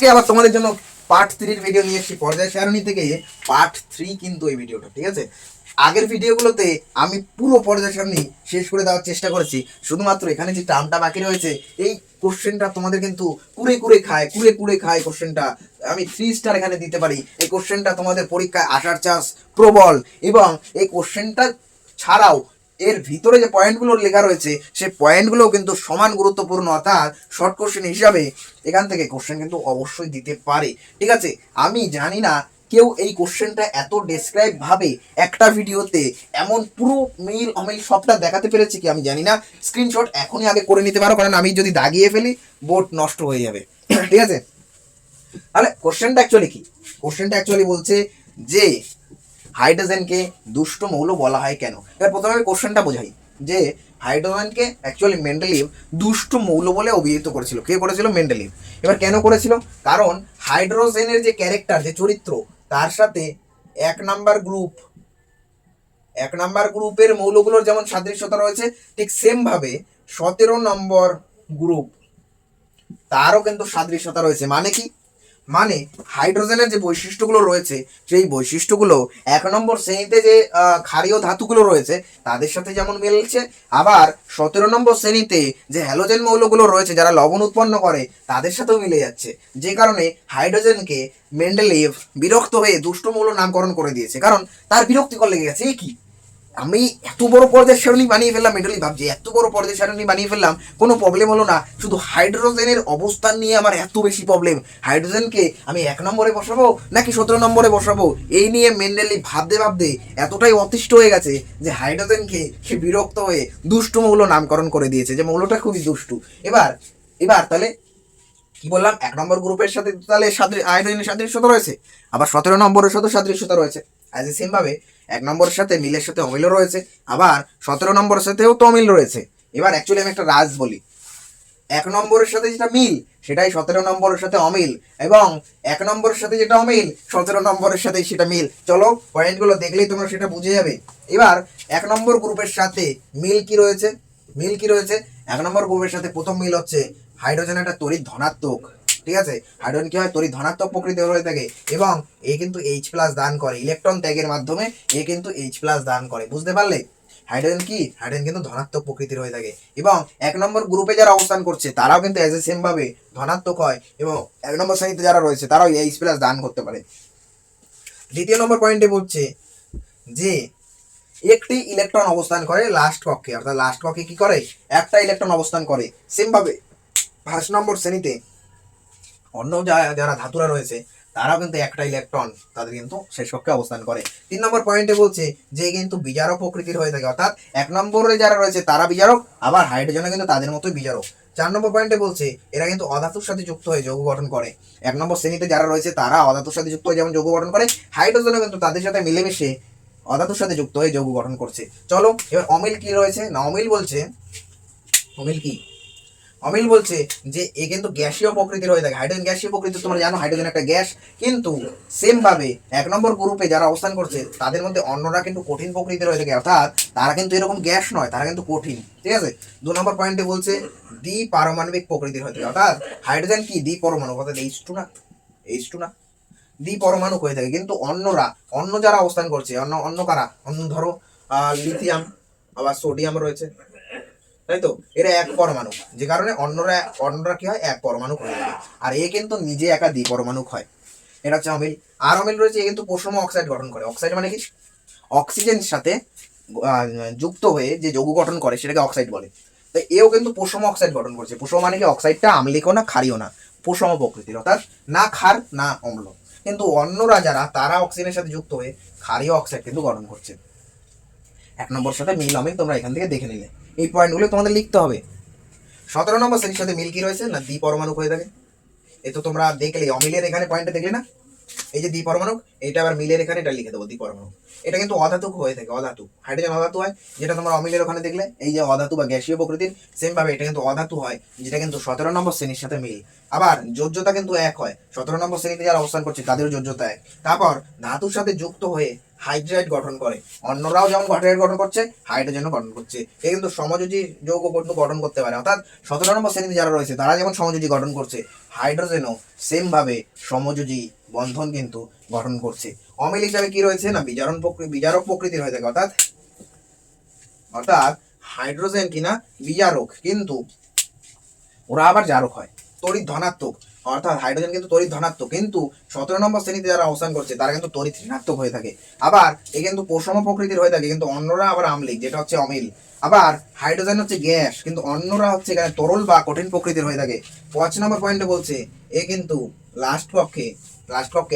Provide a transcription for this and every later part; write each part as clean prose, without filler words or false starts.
আজকে আবার তোমাদের জন্য পার্ট 3 এর ভিডিও নিয়ে এসেছি। পর্যায় সারণী থেকে পার্ট 3 কিন্তু এই ভিডিওটা, ঠিক আছে। আগের ভিডিওগুলোতে আমি পুরো পর্যায় সারণী শেষ করে দেওয়ার চেষ্টা করেছি, শুধুমাত্র এখানে যে টার্মটা বাকি রয়েছে এই কোশ্চেনটা তোমাদের কিন্তু কুড়ে কুড়ে খায় কোশ্চেনটা আমি 3 স্টার এখানে দিতে পারি। এই কোশ্চেনটা তোমাদের পরীক্ষায় আসার চান্স প্রবল, এবং এই কোশ্চেনটা ছাড়াও এর ভিতরে যে পয়েন্টগুলো লেখা রয়েছে সেই পয়েন্টগুলো কিন্তু সমান গুরুত্বপূর্ণ, অর্থাৎ শর্ট কোশ্চেন হিসাবে এখান থেকে কোশ্চেন কিন্তু অবশ্যই দিতে পারে, ঠিক আছে। আমি জানি না কেউ এই কোশ্চেনটা এত ডেসক্রাইব ভাবে একটা ভিডিওতে এমন পুরো মিল অমিল সবটা দেখাতে পেরেছে কি আমি জানি না। স্ক্রিনশট এখনই আগে করে নিতে পারো, কারণ আমি যদি দাগিয়ে ফেলি বোর্ড নষ্ট হয়ে যাবে, ঠিক আছে। তাহলে কোশ্চেনটা অ্যাকচুয়ালি কি? কোশ্চেনটা অ্যাকচুয়ালি বলছে যে হাইড্রোজেনকে দুষ্ট মৌল বলা হয় কেন। এবার প্রথমে আমি কোশ্চেনটা বোঝাই যে হাইড্রোজেনকে অ্যাকচুয়ালি মেন্ডেলিভ দুষ্ট মৌল বলে অভিহিত করেছিল। কে করেছিল? মেন্ডেলিভ। এবার কেন করেছিল? কারণ হাইড্রোজেনের যে ক্যারেক্টার, যে চরিত্র, তার সাথে এক নাম্বার গ্রুপের মৌলগুলোর যেমন সাদৃশ্যতা রয়েছে, ঠিক সেম ভাবে 17 নম্বর গ্রুপ তারও কিন্তু সাদৃশ্যতা রয়েছে। মানে কি? মানে হাইড্রোজেনের যে বৈশিষ্ট্যগুলো রয়েছে সেই বৈশিষ্ট্যগুলো 1 নম্বর শ্রেণীতে যে ক্ষারীয় ধাতুগুলো রয়েছে তাদের সাথে যেমন মিলছে, আবার 17 নম্বর শ্রেণীতে যে হ্যালোজেন মৌলগুলো রয়েছে যারা লবণ উৎপন্ন করে তাদের সাথেও মিলে যাচ্ছে। যে কারণে হাইড্রোজেনকে মেন্ডেলিভ বিরক্ত হয়ে দুষ্ট মৌল নামকরণ করে দিয়েছে, কারণ তার বিরক্তিকর লেগে গেছে। কি আমি এত বড় পর্যায় সারণী বানিয়ে ফেললাম, মেন্টালি ভাবছি এত বড় পর্যায় সারণী বানিয়ে ফেললাম, কোনো প্রবলেম হলো না, শুধু হাইড্রোজেনের অবস্থান নিয়ে আমার এত বেশি প্রবলেম। হাইড্রোজেনকে আমি 1 নম্বরে বসাবো নাকি 17 নম্বরে বসাবো, এই নিয়ে মেন্ডেলি ভাবতে এতটাই অতিষ্ঠ হয়ে গেছে যে হাইড্রোজেনকে সে বিরক্ত হয়ে দুষ্টু মৌল নামকরণ করে দিয়েছে, যে মৌলটা খুবই দুষ্টু। এবার এবার তাহলে কি বললাম, 1 নম্বর গ্রুপের সাথে তাহলে হাইড্রোজেনের সাদৃশ্যতা রয়েছে, আবার 17 নম্বরের সাথে সাদৃশ্যতা রয়েছে। অ্যাজ এ সেম ভাবে 1 নম্বরের সাথে মিলের সাথে অমিলও রয়েছে, আবার 17 নম্বরের সাথেও তো অমিল রয়েছে। এবার অ্যাকচুয়ালি আমি একটা রাজ বলি, 1 নম্বরের সাথে যেটা মিল সেটাই 17 নম্বরের সাথে অমিল, এবং 1 নম্বরের সাথে যেটা অমিল 17 নম্বরের সাথে সেটা মিল। চলো পয়েন্টগুলো দেখলেই তোমরা সেটা বুঝে যাবে। এবার 1 নম্বর গ্রুপের সাথে মিল কি রয়েছে? 1 নম্বর গ্রুপের সাথে প্রথম মিল হচ্ছে হাইড্রোজেন একটা তড়িৎ ধনাত্মক, ঠিক আছে। হাইড্রোজেন কি হয়? তড়িৎ ধনাত্মক প্রকৃতির হয়ে থাকে, এবং এ কিন্তু H+ দান করে ইলেকট্রন ত্যাগের মাধ্যমে, এ কিন্তু H+ দান করে। বুঝতে পারলে? হাইড্রোজেন কি? হাইড্রোজেন কিন্তু ধনাত্মক প্রকৃতির হয়ে থাকে, এবং 1 নম্বর গ্রুপে যারা অবস্থান করছে তারাও কিন্তু এজ এ সেম ভাবে ধনাত্মক হয়, এবং 1 নম্বর শ্রেণীতে যারা রয়েছে তারাও H+ দান করতে পারে। দ্বিতীয় নম্বর পয়েন্টে বলছে যে একটি ইলেকট্রন অবস্থান করে লাস্ট কক্ষে, অর্থাৎ লাস্ট কক্ষে কি করে? একটা ইলেকট্রন অবস্থান করে। সেম ভাবে 5 নম্বর শ্রেণীতে অন্য যারা ধাতুরা রয়েছে তারাও কিন্তু একটা ইলেকট্রন তাদের কিন্তু শেষ কক্ষে অবস্থান করে। 3 নম্বর পয়েন্টে বলছে যে কিন্তু বিজারক প্রকৃতির হয়ে থাকে, অর্থাৎ 1 নম্বরে যারা রয়েছে তারা বিজারক, আবার হাইড্রোজেনও কিন্তু তাদের মতোই বিজারক। 4 নম্বর পয়েন্টে বলছে এরা কিন্তু অধাতুর সাথে যুক্ত হয়ে যৌগ গঠন করে। 1 নম্বর শ্রেণীতে যারা রয়েছে তারা অধাতুর সাথে যুক্ত হয়ে যেমন যৌগ গঠন করে, হাইড্রোজেনও কিন্তু তাদের সাথে মিলেমিশে অধাতুর সাথে যুক্ত হয়ে যৌগ গঠন করছে। চলো এবার অমিল কি রয়েছে না, অমিল বলছে অমিল বলছে যে এ কিন্তু গ্যাসীয় প্রকৃতির হয়ে থাকে। হাইড্রোজেন গ্যাসীয় প্রকৃতির, তোমরা জানো হাইড্রোজেন একটা গ্যাস, কিন্তু সেম ভাবে 1 নম্বর গ্রুপে যারা অবস্থান করছে তাদের মধ্যে অন্যরা কিন্তু কঠিন প্রকৃতির হয়ে থাকে, অর্থাৎ তারা কিন্তু এরকম গ্যাস নয়, তারা কিন্তু কঠিন, ঠিক আছে। 2 নম্বর পয়েন্টে বলছে দ্বিপারমাণবিক প্রকৃতির হয়ে থাকে, অর্থাৎ হাইড্রোজেন কি দ্বিপরমাণু, অর্থাৎ H2 না দ্বিপরমাণু হয়ে থাকে, কিন্তু অন্য যারা অবস্থান করছে অন্য কারা, অন্য ধরো লিথিয়াম, আবার সোডিয়াম রয়েছে, তাই তো, এরা এক পরমাণু, যে কারণে অন্যরা কি হয়? এক পরমাণু হয়ে যাবে, আর এ কিন্তু নিজে একা দ্বিপরমাণু হয়। এটা হচ্ছে অমিল। আর অমিল রয়েছে এ কিন্তু পশম অক্সাইড গঠন করে। অক্সাইড মানে কি? অক্সিজেনের সাথে যুক্ত হয়ে যে যৌগ গঠন করে সেটাকে অক্সাইড বলে। তাই এও কিন্তু পশম অক্সাইড গঠন করছে। পশম মানে কি? অক্সাইডটা আম্লিকও না ক্ষারীয় না, পশম প্রকৃতির, অর্থাৎ না ক্ষার না অম্ল। কিন্তু অন্যরা যারা তারা অক্সিজেনের সাথে যুক্ত হয়ে ক্ষারীয় অক্সাইড কিন্তু গঠন করছে। 1 নম্বর সাথে মিল অমিল তোমরা এখান থেকে দেখে নিলে, এই পয়েন্টগুলো তোমাদের লিখতে হবে। 17 নম্বর শ্রেণীর সাথে মিল কি রয়েছে না, দ্বিপরমাণু হয়ে থাকে। এই তো তোমরা দেখলে অমিলের এখানে পয়েন্টে দেখলে না, এই যে দ্বিপরমাণু, এটা আবার মিলের এখানে এটা লিখে দেবো দ্বিপরমাণু। এটা কিন্তু অধাতু হয়ে থাকে, অধাতু। হাইড্রোজেন অধাতু হয়, যেটা তোমরা অমিলের ওখানে দেখলে এই যে অধাতু বা গ্যাসীয় প্রকৃতির, সেম ভাবে এটা কিন্তু অধাতু হয়, যেটা কিন্তু 17 নম্বর শ্রেণীর সাথে মিল। আবার যোজ্যতা কিন্তু এক হয়, 17 নম্বর শ্রেণীতে যারা অবস্থান করছে তাদেরও যোজ্যতা এক। তারপর ধাতুর সাথে যুক্ত হয়ে হাইড্রাইড গঠন করে। অন্যরাও যেমন হাইড্রাইড গঠন করছে, হাইড্রোজেনও গঠন করছে। এ কিন্তু সমযোজী যৌগ কিন্তু গঠন করতে পারে, অর্থাৎ 17 নম্বর শ্রেণীতে যারা রয়েছে তারা যেমন সমযোজী গঠন করছে, হাইড্রোজেনও সেম ভাবে সমযোজী বন্ধন কিন্তু গঠন করছে। অমিল হিসাবে কি রয়েছে না বিজারক প্রকৃতির হয়ে থাকে, অর্থাৎ হাইড্রোজেন কিনা বিজারক, কিন্তু ওরা আবার জারক হয়, তড়িৎ ধনাত্মক। অর্থাৎ হাইড্রোজেন কিন্তু তড়িৎ ধনাত্মক, কিন্তু 17 নম্বর শ্রেণীতে যারা অবস্থান করছে তারা কিন্তু তড়িৎ ঋণাত্মক হয়ে থাকে। আবার এ কিন্তু প্রসম প্রকৃতির হয়ে থাকে, কিন্তু অন্যরা আবার আম্লিক, যেটা হচ্ছে অমিল। আবার হাইড্রোজেন হচ্ছে গ্যাস, কিন্তু অন্যরা হচ্ছে এখানে তরল বা কঠিন প্রকৃতির হয়ে থাকে। 5 নম্বর পয়েন্টে বলছে এ কিন্তু লাস্ট কক্ষে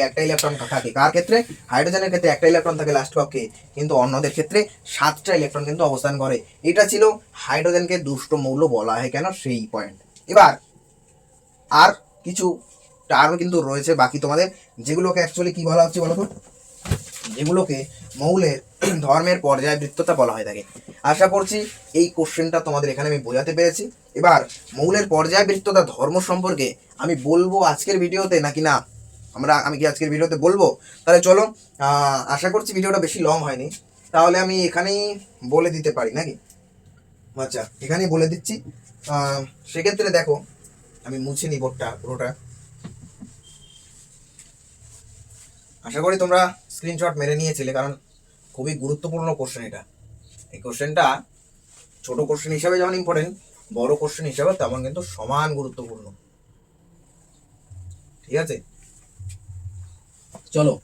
একটা ইলেকট্রন থাকে। কার ক্ষেত্রে? হাইড্রোজেনের ক্ষেত্রে একটা ইলেকট্রন থাকে লাস্ট কক্ষে, কিন্তু অন্যদের ক্ষেত্রে 7টা ইলেকট্রন কিন্তু অবস্থান করে। এটা ছিল হাইড্রোজেনকে দুষ্ট মৌল বলা হয় কেন, সেই পয়েন্ট। এবার আর কিছু টার্ম কিন্তু রয়েছে বাকি তোমাদের, যেগুলোকে অ্যাকচুয়ালি কি বলা হচ্ছে বলো তো, যেগুলোকে মৌলের ধর্মের পর্যায়বৃত্ততা বলা হয়ে থাকে। আশা করছি এই কোশ্চেনটা তোমাদের এখানে আমি বোঝাতে পেরেছি। এবার মৌলের পর্যায়বৃত্ততা ধর্ম সম্পর্কে আমি বলবো আজকের ভিডিওতে, নাকি না আমি কি আজকের ভিডিওতে বলবো? তাহলে চলো, আশা করছি ভিডিওটা বেশি লং হয়নি, তাহলে আমি এখানেই বলে দিতে পারি নাকি? আচ্ছা, এখানেই বলে দিচ্ছি। সেক্ষেত্রে দেখো, আমি মুছে নিই বোর্ডটা পুরোটা। আশা করি তোমরা স্ক্রিনশট মেরে নিয়েছিলে, কারণ খুবই গুরুত্বপূর্ণ কোশ্চেন এটা। এই কোশ্চেনটা ছোট কোশ্চেন হিসাবে যেমন ইম্পর্টেন্ট, বড় কোশ্চেন হিসাবে তেমন কিন্তু সমান গুরুত্বপূর্ণ। ঠিক আছে, চলো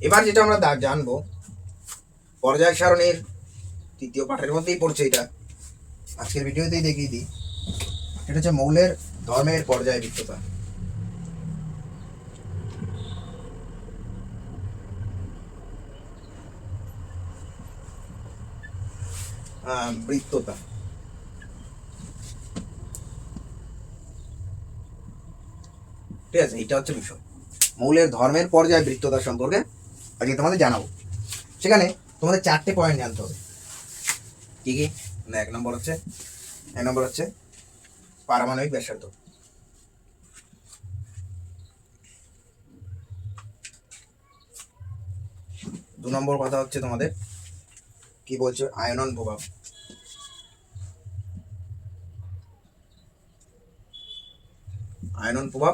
এবার যেটা আমরা জানবো, পর্যায় সারণীর 3য় পাঠের মধ্যেই পড়ছে এটা, আজকের ভিডিওতেই দেখিয়ে দিই। এটা হচ্ছে মৌলের ধর্মের পর্যায়বৃত্ততা। বৃত্ততা, ঠিক আছে, এটা হচ্ছে বিষয়। মৌলের ধর্মের পর্যায়বৃত্ততা সম্পর্কে আজকে তোমাদের জানাবো। সেখানে তোমাদের 4টে পয়েন্ট জানতে হবে। কি কি? না, এক নম্বর হচ্ছে পারমাণবিক ব্যাসার্ধ। 2 নম্বর কথা হচ্ছে তোমাদের কি বলছে, আয়নন প্রভাব।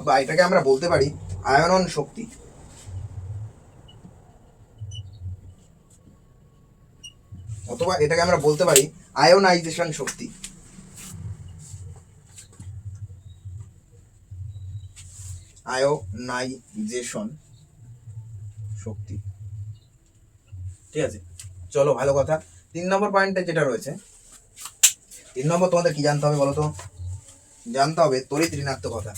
বা এটাকে আমরা বলতে পারি আয়নন শক্তি। অথবা এটাকে আমরা বলতে পারি আয়োনাইজেশন শক্তি। আয়োনাইজেশন শক্তি, ঠিক আছে, চলো ভালো কথা। 3 নম্বর পয়েন্টে যেটা রয়েছে, 3 নম্বর তোমাদের কি জানতে হবে বলো তো? জানতে হবে তড়িৎ ঋণাত্মকতা।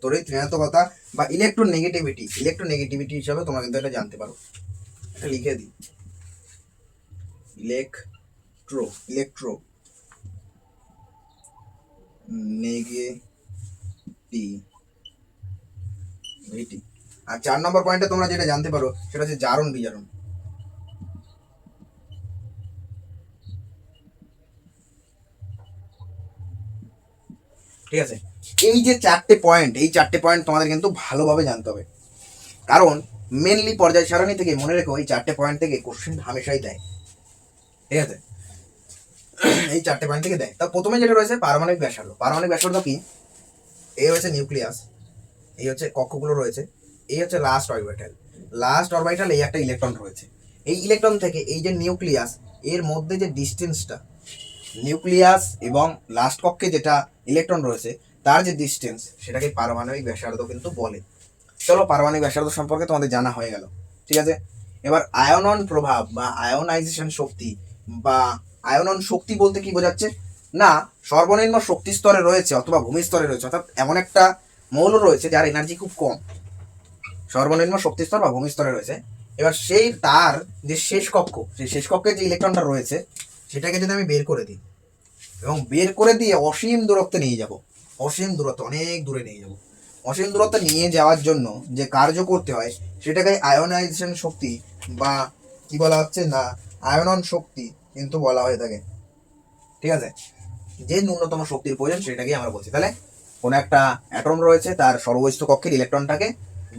তড়িৎ ঋণাত্মকতা বা ইলেকট্রোনেগেটিভিটি হিসাবে তোমরা কিন্তু এটা জানতে পারো। এটা লিখে দিই, ইলেকট্রো নেগেটিভিটি। আর 4 নম্বর পয়েন্টে তোমরা যেটা জানতে পারো সেটা হচ্ছে জারণ বিজারণ। ঠিক আছে, এই যে 4টে পয়েন্ট তোমাদের কিন্তু ভালোভাবে জানতে হবে, কারণ মেনলি পর্যায় সারণী থেকে মনে রেখো এই 4টে পয়েন্ট থেকে কোশ্চেন হামেশাই দেয়। ঠিক আছে, এই 4টে পয়েন্ট থেকে দেয়। তা প্রথমে যেটা রয়েছে পারমাণবিক ব্যাসার্ধ কি? এই হচ্ছে নিউক্লিয়াস, এই হচ্ছে কক্ষগুলো রয়েছে, এই হচ্ছে লাস্ট অরবিটাল, এই একটা ইলেকট্রন রয়েছে। এই ইলেকট্রন থেকে এই যে নিউক্লিয়াস, এর মধ্যে যে ডিস্টেন্সটা, নিউক্লিয়াস এবং লাস্ট কক্ষে যেটা ইলেকট্রন রয়েছে তার যে ডিস্টেন্স, সেটাকে পারমাণবিক ব্যাসার্ধ কিন্তু বলে। চলো, পারমাণবিক ব্যাসার্ধ সম্পর্কে তোমাদের জানা হয়ে গেল। ঠিক আছে, এবার আয়নন প্রভাব বা আয়োনাইজেশন শক্তি বা আয়নন শক্তি বলতে কি বোঝাচ্ছে না, সর্বনিম্ন শক্তি স্তরে রয়েছে অথবা ভূমি স্তরে রয়েছে, অর্থাৎ এমন একটা মৌল রয়েছে যার এনার্জি খুব কম, সর্বনিম্ন শক্তি স্তর বা ভূমি স্তরে রয়েছে। এবার তার যে শেষ কক্ষে যে ইলেকট্রনটা রয়েছে সেটাকে যদি আমি বের করে দিই এবং বের করে দিয়ে অসীম দূরত্বে নিয়ে যাব, অনেক দূরে নিয়ে যাব, অসীম দূরত্বে নিয়ে যাওয়ার জন্য যে কার্য করতে হয় সেটাকে আয়োনাইজেশন শক্তি বা কি বলা হচ্ছে না, আয়নন শক্তি কিন্তু বলা হয়ে থাকে। ঠিক আছে, যে ন্যূনতম শক্তির প্রয়োজন সেটাকে আমরা বলছি। তাহলে কোনো একটা অ্যাটম রয়েছে, তার সর্ববহিষ্ঠ কক্ষের ইলেকট্রনটাকে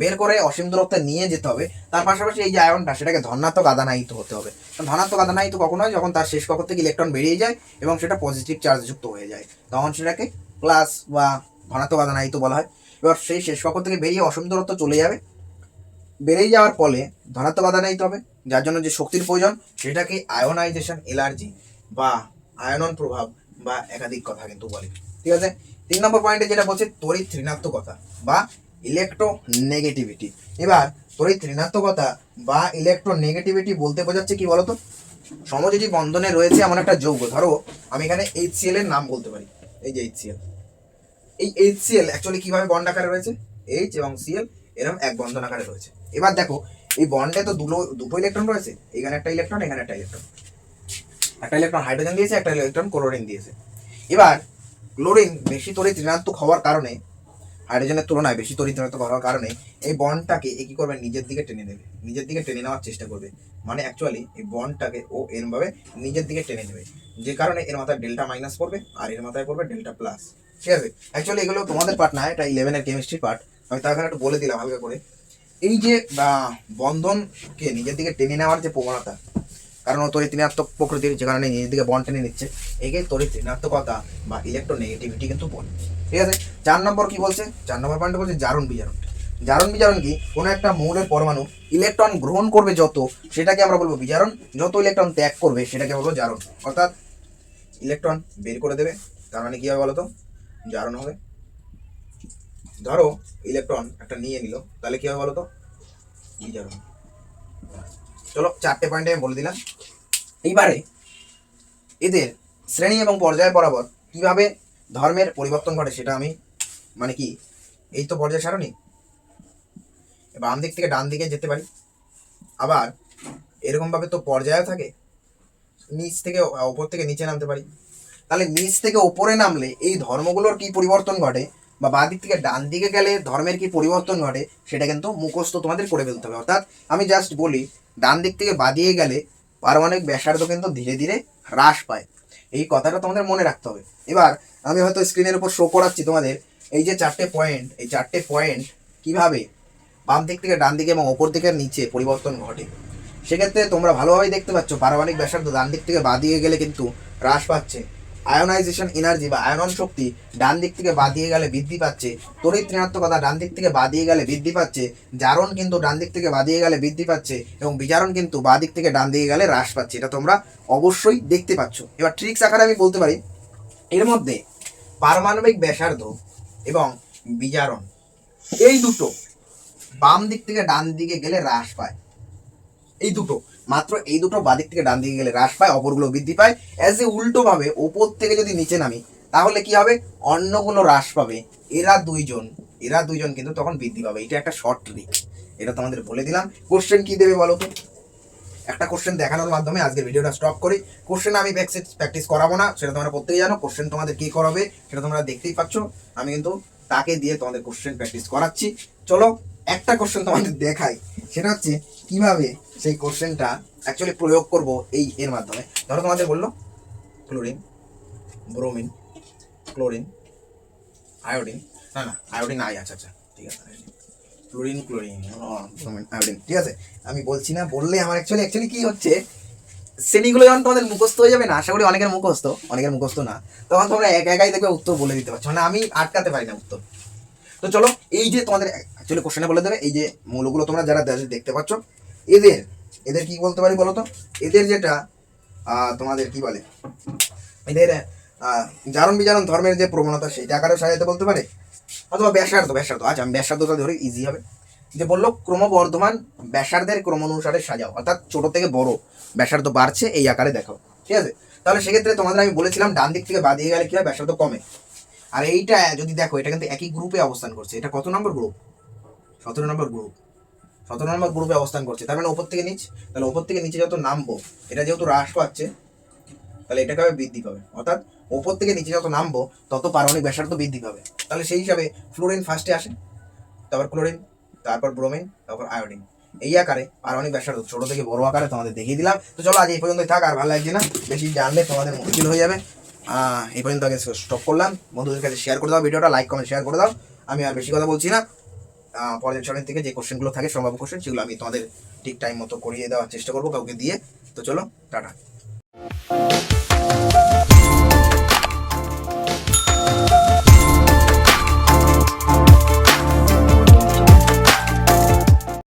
বের করে অসীম দূরত্বে নিয়ে যেতে হবে, তার পাশাপাশি এই যে আয়নটা সেটাকে ধনাত্মক আধানায়িত হতে হবে। ধনাত্মক আধানায়িত কখন হয়? যখন তার শেষ কক্ষ থেকে ইলেকট্রন বেরিয়ে যায় এবং সেটা পজিটিভ চার্জ যুক্ত হয়ে যায়, তখন সেটাকে প্লাস বা ধনাত্মক আধানায়িত বলা হয়। এবার সেই শেষ কক্ষ থেকে বেরিয়ে অসীম দূরত্ব চলে যাবে, বেরিয়ে যাওয়ার ফলে ধনাত্মক আধানায়িত হবে, যার জন্য যে শক্তির প্রয়োজন সেটাকে আয়োনাইজেশন এনার্জি বা আয়নন প্রভাব বা একাধিক কথা কিন্তু বলে। ঠিক আছে, 3 নম্বর পয়েন্টে যেটা বলছে তড়িৎ ঋণাত্মকতা বা ইলেকট্রোনেগেটিভিটি। এবার তড়িৎ ঋণাত্মকতা বা ইলেকট্রোনেগেটিভিটি বলতে বোঝাচ্ছে কি বলতো? সমযোজী বন্ধনে রয়েছে এমন একটা যৌগ, ধরো আমি এখানে HCl এর নাম বলতে পারি, এই যে HCl, এই HCl অ্যাকচুয়ালি কিভাবে বন্ড আকারে রয়েছে? H এবং Cl এরকম এক বন্ধন আকারে রয়েছে। এবার দেখো এই বন্ডে তো দুটো ইলেকট্রন রয়েছে, এখানে একটা ইলেকট্রন, এখানে একটা ইলেকট্রন, একটা ইলেকট্রন হাইড্রোজেন দিয়েছে, একটা ইলেকট্রন ক্লোরিন দিয়েছে। এবার ক্লোরিন বেশি তড়িৎ ঋণাত্মক হওয়ার কারণে, হাইড্রোজেনের তুলনায় বেশি তড়িৎ ঋণাত্মক হওয়ার কারণে এই বন্ডটাকে কি করবে? নিজের দিকে টেনে নেবে, নিজের দিকে টেনে নেওয়ার চেষ্টা করবে। মানে অ্যাকচুয়ালি এই বন্ডটাকে ও এরম ভাবে নিজের দিকে টেনে নেবে, যে কারণে এর মাথায় ডেল্টা মাইনাস পড়বে আর এর মাথায় পড়বে ডেল্টা প্লাস। ঠিক আছে, অ্যাকচুয়ালি এগুলো তোমাদের পার্ট না, এটা 11-এর কেমিস্ট্রি পার্ট, আমি তার একটু বলে দিলাম হালকা করে। এই যে বন্ধনকে নিজের দিকে টেনে নেওয়ার যে প্রবণতা, কারণ ও তড়িৎ ঋণাত্মক প্রকৃতির, যে কারণে নিজের দিকে বন্ড টেনে নিচ্ছে, একে তড়িৎ ঋণাত্মকতা বা ইলেকট্রোনেগেটিভিটি কিন্তু বলে। ঠিক আছে, 4 নম্বর কি বলছে? 4 নম্বর পয়েন্ট বলছে জারণ বিজারণ। জারণ বিজারণ কি? কোনো একটা মৌলের পরমাণু ইলেকট্রন গ্রহণ করবে যত, সেটাকে আমরা বলবো বিজারণ, যত ইলেকট্রন ত্যাগ করবে সেটাকে বলবো জারণ। অর্থাৎ ইলেকট্রন বের করে দেবে, তার মানে কি হবে বলতো? জারণ হবে। ধরো ইলেকট্রন একটা নিয়ে নিল, তাহলে কি হবে বলতো? বিজারণ। চলো 4টে পয়েন্টে আমি বলে দিলাম। এইবারে এদের শ্রেণী এবং পর্যায় বরাবর কিভাবে ধর্মের পরিবর্তন ঘটে সেটা আমি, মানে কি, এই তো পর্যায় সারণী, বাম দিক থেকে ডান দিকে যেতে পারি, আবার এরকম ভাবে তো পর্যায় থাকে, নিচ থেকে ওপর থেকে নিচে নামতে পারি। তাহলে নিচ থেকে ওপরে নামলে এই ধর্মগুলোর কি পরিবর্তন ঘটে, বা বাঁ দিক থেকে ডান দিকে গেলে ধর্মের কি পরিবর্তন ঘটে, সেটা কিন্তু মুখস্থ তোমাদের করে ফেলতে হবে। অর্থাৎ আমি জাস্ট বলি, ডান দিক থেকে বাঁ দিকে গেলে পারমাণবিক ব্যাসার্ধ কিন্তু ধীরে ধীরে হ্রাস পায়, এই কথাটা তোমাদের মনে রাখতে হবে। এবার আমি হয়তো স্ক্রিনের উপর শো করাচ্ছি তোমাদের এই যে 4টে পয়েন্ট, এই 4টে পয়েন্ট কিভাবে বাম দিক থেকে ডান দিকে এবং ওপর দিকে নিচে পরিবর্তন ঘটে। সেক্ষেত্রে তোমরা ভালোভাবেই দেখতে পাচ্ছ, পারমাণবিক ব্যাসার্ধ ডান দিক থেকে বাঁ দিকে গেলে কিন্তু হ্রাস পাচ্ছে, আয়োনাইজেশন এনার্জি বা আয়নন শক্তি ডান দিক থেকে বাঁ দিকে গেলে বৃদ্ধি পাচ্ছে, তড়িৎ ঋণাত্মকতা ডান দিক থেকে বাঁ দিকে গেলে বৃদ্ধি পাচ্ছে, জারণ কিন্তু ডান দিক থেকে বাঁ দিকে গেলে বৃদ্ধি পাচ্ছে, এবং বিজারণ কিন্তু বাঁ দিক থেকে ডান দিকে গেলে হ্রাস পাচ্ছে। এটা তোমরা অবশ্যই দেখতে পাচ্ছ। এবার ট্রিক্স আকারে আমি বলতে পারি, এর মধ্যে পারমাণবিক ব্যাসার্ধ এবং বিজারণ এই দুটো বাম দিক থেকে ডান দিকে গেলে হ্রাস পায়, এই দুটো, মাত্র এই দুটো বাঁ দিক থেকে ডান দিকে গেলে হ্রাস পায়, অপরগুলো বৃদ্ধি পায়। অ্যাজ এ উল্টো ভাবে ওপর থেকে যদি নিচে নামি তাহলে কি হবে? অন্যগুলো হ্রাস পাবে, এরা দুইজন কিন্তু তখন বৃদ্ধি পাবে। এটা একটা শর্ট ট্রিক, এটা তোমাদের বলে দিলাম। কোশ্চেন কি দেবে বলো তো? একটা কোশ্চেন দেখানোর মাধ্যমে আজকের ভিডিওটা স্টপ করি। কোশ্চেন আমি প্র্যাকটিস করাবো না, সেটা তোমরা প্রত্যেকেই জানো। কোশ্চেন তোমাদের কি করাবে সেটা তোমরা দেখতেই পাচ্ছ, আমি কিন্তু তাকে দিয়ে তোমাদের কোশ্চেন প্র্যাকটিস করাচ্ছি। চলো একটা কোশ্চেন তোমাদের দেখাই, সেটা হচ্ছে কিভাবে সেই কোশ্চেনটা অ্যাকচুয়ালি প্রয়োগ করব এই এর মাধ্যমে। ধরো তোমাদের বললো ক্লোরিন, ব্রোমিন, ক্লোরিন, আয়োডিন, না আয়োডিন আই, আচ্ছা ঠিক আছে, ক্লোরিন ব্রোমিন, আয়োডিন। ঠিক আছে, আমি বলছি না, বললে আমার অ্যাকচুয়ালি কি হচ্ছে, শ্রেণীগুলো যখন তোমাদের মুখস্থ হয়ে যাবে না, আশা করি অনেকের মুখস্থ না, তখন তোমরা একাই দেখবে উত্তর বলে দিতে পারছো, মানে আমি আটকাতে পারি না উত্তর। তো চলো, এই যে তোমাদের অ্যাকচুয়ালি কোশ্চেনে বলে দেবে, এই যে মৌলগুলো তোমরা যারা দেখতে পাচ্ছ, এদের কি বলতে পারি বলো তো? এদের যেটা তোমাদের কি বলে, এদের জারণ বিজারণ ধর্মের যে প্রবণতা সেইটা আকারে সাজাতে বলতে পারে, অথবা ব্যাসার্ধ। আচ্ছা আমি ব্যাসার্ধটা ধরে ইজি হবে, যে বললো ক্রমবর্ধমান ব্যাসার্ধের ক্রম অনুসারে সাজাও, অর্থাৎ ছোট থেকে বড় ব্যাসার্ধ বাড়ছে এই আকারে দেখাও। ঠিক আছে, তাহলে সেক্ষেত্রে তোমাদের আমি বলেছিলাম ডান দিক থেকে বাঁ দিকে গেলে কি হয়? ব্যাসার্ধ কমে। আর এইটা যদি দেখো, এটা কিন্তু একই গ্রুপে অবস্থান করছে। এটা কত নম্বর গ্রুপ? 17 নম্বর গ্রুপ। 17 নম্বর গ্রুপে অবস্থান করছে, তার মানে ওপর থেকে নিচ। তাহলে ওপর থেকে নিচে যত নামবো, এটা যেহেতু হ্রাস পাচ্ছে, তাহলে এটাকে বৃদ্ধি পাবে। অর্থাৎ ওপর থেকে নিচে যত নামবো তত পারমাণবিক ব্যাসার্ধ বৃদ্ধি পাবে। তাহলে সেই হিসাবে ফ্লোরিন ফার্স্টে আসে, তারপর ক্লোরিন, তারপর ব্রোমিন, তারপর আয়োডিন, এই আকারে পারমাণবিক ব্যাসার্ধ ছোট থেকে বড় আকারে তোমাদের দেখিয়ে দিলাম। তো চলো আজ এই পর্যন্তই থাক, আর ভালো লাগছে না, বেশি জানলে তোমাদের মুশকিল হয়ে যাবে। এই পর্যন্ত আগে স্টপ করলাম। বন্ধুদের কাছে শেয়ার করে দাও ভিডিওটা, লাইক কমেন্ট শেয়ার করে দাও। আমি আর বেশি কথা বলছি না। পরের চ্যানেল থেকে যে কোশ্চেনগুলো থাকে সম্ভাব্য কোশ্চেন, সেগুলো আমি তোমাদের ঠিক টাইম মতো করিয়ে দেওয়ার চেষ্টা করবো কাউকে দিয়ে। তো চলো, টাটা।